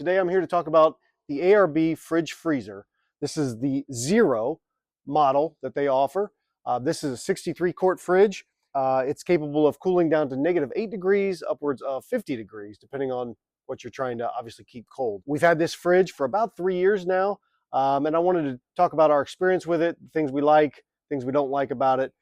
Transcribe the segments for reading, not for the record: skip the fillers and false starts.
Today I'm here to talk about the ARB Fridge Freezer. This is the Zero model that they offer. This is a 63 quart fridge. It's capable of cooling down to -8 degrees, upwards of 50 degrees, depending on what you're trying to obviously keep cold. We've had this fridge for about 3 years now, and I wanted to talk about our experience with it, things we like, things we don't like about it.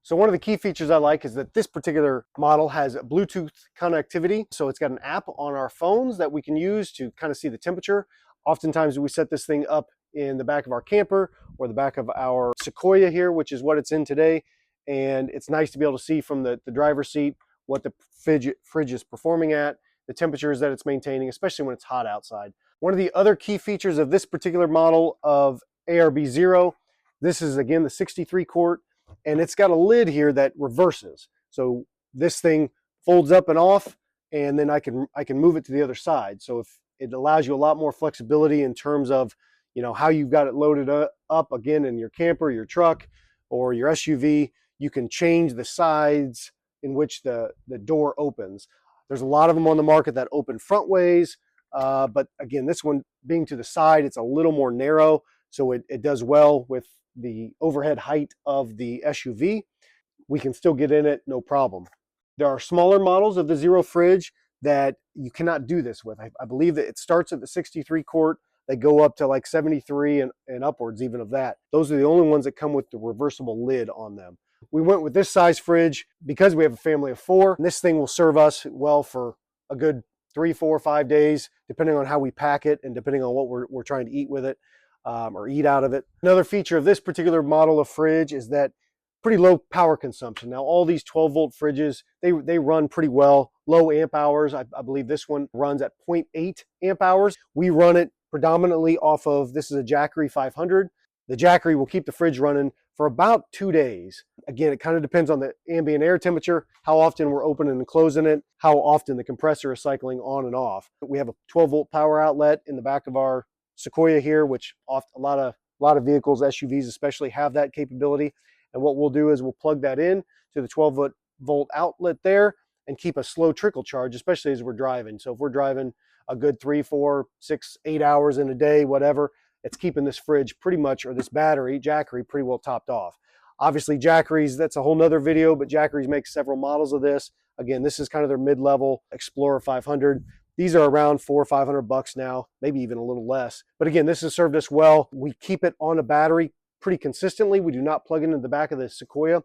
So one of the key features I like is that this particular model has Bluetooth connectivity. So it's got an app on our phones that we can use to kind of see the temperature. Oftentimes we set this thing up in the back of our camper or the back of our Sequoia here, which is what it's in today. And it's nice to be able to see from the driver's seat what the fridge is performing at, the temperatures that it's maintaining, especially when it's hot outside. One of the other key features of this particular model of ARB Zero, this is again the 63 quart. And it's got a lid here that reverses. So this thing folds up and off, and then I can move it to the other side. So if it allows you a lot more flexibility in terms of, how you've got it loaded up again in your camper, your truck, or your SUV, you can change the sides in which the door opens. There's a lot of them on the market that open front ways, but again, this one being to the side, it's a little more narrow, so it does well with the overhead height of the SUV. We can still get in it, no problem. There are smaller models of the Zero fridge that you cannot do this with. I believe that it starts at the 63 quart. They go up to like 73 and upwards even of that. Those are the only ones that come with the reversible lid on them. We went with this size fridge because we have a family of 4. And this thing will serve us well for a good 3, 4, 5 days, depending on how we pack it and depending on what we're trying to eat with it. Or eat out of it. Another feature of this particular model of fridge is that pretty low power consumption. Now all these 12-volt fridges, they run pretty well, low amp hours. I believe this one runs at 0.8 amp hours. We run it predominantly off of, this is a Jackery 500. The Jackery will keep the fridge running for about 2 days. Again, it kind of depends on the ambient air temperature, how often we're opening and closing it, how often the compressor is cycling on and off. We have a 12-volt power outlet in the back of our Sequoia here, which a lot of vehicles, SUVs especially, have that capability. And what we'll do is we'll plug that in to the 12-volt outlet there and keep a slow trickle charge, especially as we're driving. So if we're driving a good 3, 4, 6, 8 hours in a day, whatever, it's keeping this fridge pretty much, or this battery, Jackery, pretty well topped off. Obviously Jackery's, that's a whole nother video, but Jackery's makes several models of this. Again, this is kind of their mid-level Explorer 500. These are around $400 or $500 now, maybe even a little less. But again, this has served us well. We keep it on a battery pretty consistently. We do not plug it into the back of the Sequoia,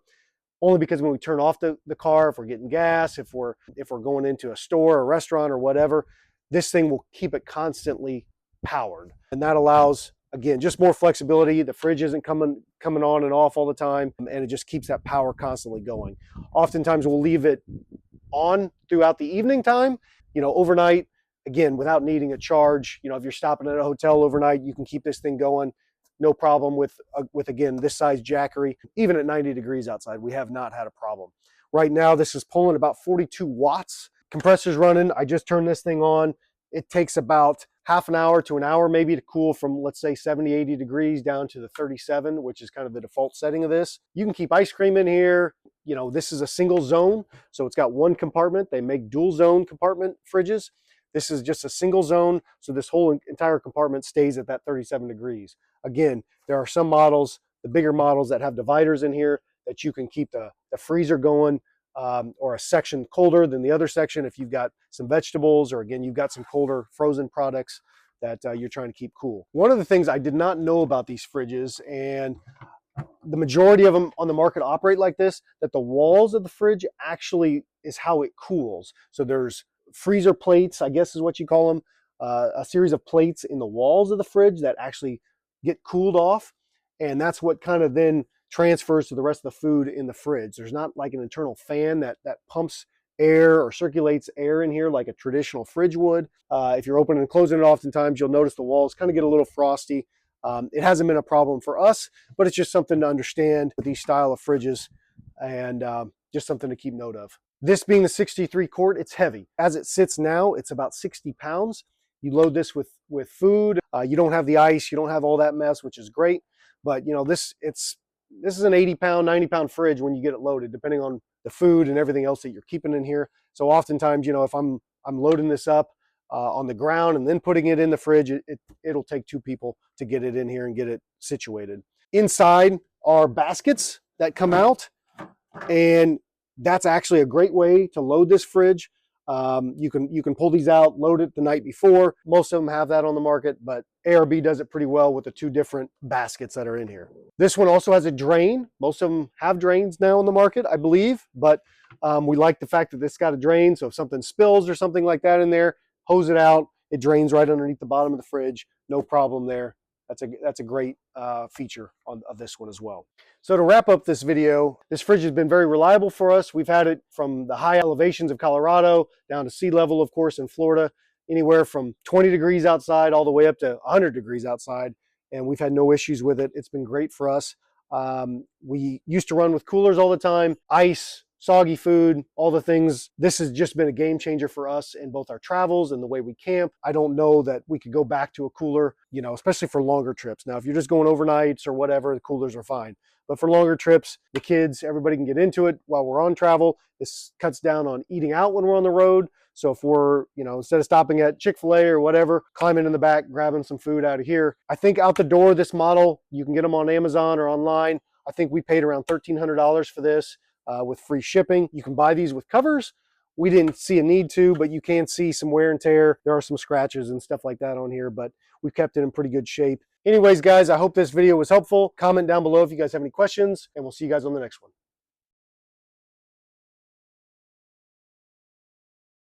only because when we turn off the car, if we're getting gas, if we're going into a store or restaurant or whatever, this thing will keep it constantly powered. And that allows, again, just more flexibility. The fridge isn't coming on and off all the time, and it just keeps that power constantly going. Oftentimes we'll leave it on throughout the evening time, overnight, again, without needing a charge. If you're stopping at a hotel overnight, you can keep this thing going, no problem with again, this size Jackery. Even at 90 degrees outside, we have not had a problem. Right now, this is pulling about 42 watts. Compressor's running. I just turned this thing on. It takes about half an hour to an hour maybe to cool from, let's say, 70, 80 degrees down to the 37, which is kind of the default setting of this. You can keep ice cream in here. This is a single zone, so it's got one compartment. They make dual zone compartment fridges. This is just a single zone, so this whole entire compartment stays at that 37 degrees. Again, there are some models, the bigger models, that have dividers in here that you can keep the freezer going, or a section colder than the other section if you've got some vegetables, or again, you've got some colder frozen products that you're trying to keep cool. One of the things I did not know about these fridges, and the majority of them on the market operate like this, that the walls of the fridge actually is how it cools. So there's freezer plates, I guess is what you call them, a series of plates in the walls of the fridge that actually get cooled off, and that's what kind of then transfers to the rest of the food in the fridge. There's not like an internal fan that pumps air or circulates air in here like a traditional fridge would. If you're opening and closing it, oftentimes you'll notice the walls kind of get a little frosty. It hasn't been a problem for us, but it's just something to understand with these style of fridges, and just something to keep note of. This being the 63 quart, it's heavy. As it sits now, it's about 60 pounds. You load this with food. You don't have the ice, you don't have all that mess, which is great. But this is an 80-pound, 90-pound fridge when you get it loaded, depending on the food and everything else that you're keeping in here. So oftentimes, if I'm loading this up, on the ground and then putting it in the fridge. It'll take 2 people to get it in here and get it situated. Inside are baskets that come out, and that's actually a great way to load this fridge. You can pull these out, load it the night before. Most of them have that on the market, but ARB does it pretty well with the 2 different baskets that are in here. This one also has a drain. Most of them have drains now on the market, I believe, but we like the fact that this got a drain, so if something spills or something like that in there, hose it out. It drains right underneath the bottom of the fridge. No problem there. That's a great feature of this one as well. So to wrap up this video, this fridge has been very reliable for us. We've had it from the high elevations of Colorado down to sea level, of course, in Florida, anywhere from 20 degrees outside all the way up to 100 degrees outside, and we've had no issues with it. It's been great for us. We used to run with coolers all the time, ice, soggy food, all the things. This has just been a game changer for us in both our travels and the way we camp. I don't know that we could go back to a cooler, especially for longer trips. Now, if you're just going overnights or whatever, the coolers are fine. But for longer trips, the kids, everybody can get into it while we're on travel. This cuts down on eating out when we're on the road. So if we're, instead of stopping at Chick-fil-A or whatever, climbing in the back, grabbing some food out of here. I think out the door, this model, you can get them on Amazon or online. I think we paid around $1,300 for this. With free shipping. You can buy these with covers. We didn't see a need to, but you can see some wear and tear. There are some scratches and stuff like that on here, but we've kept it in pretty good shape. Anyways, guys, I hope this video was helpful. Comment down below if you guys have any questions, and we'll see you guys on the next one.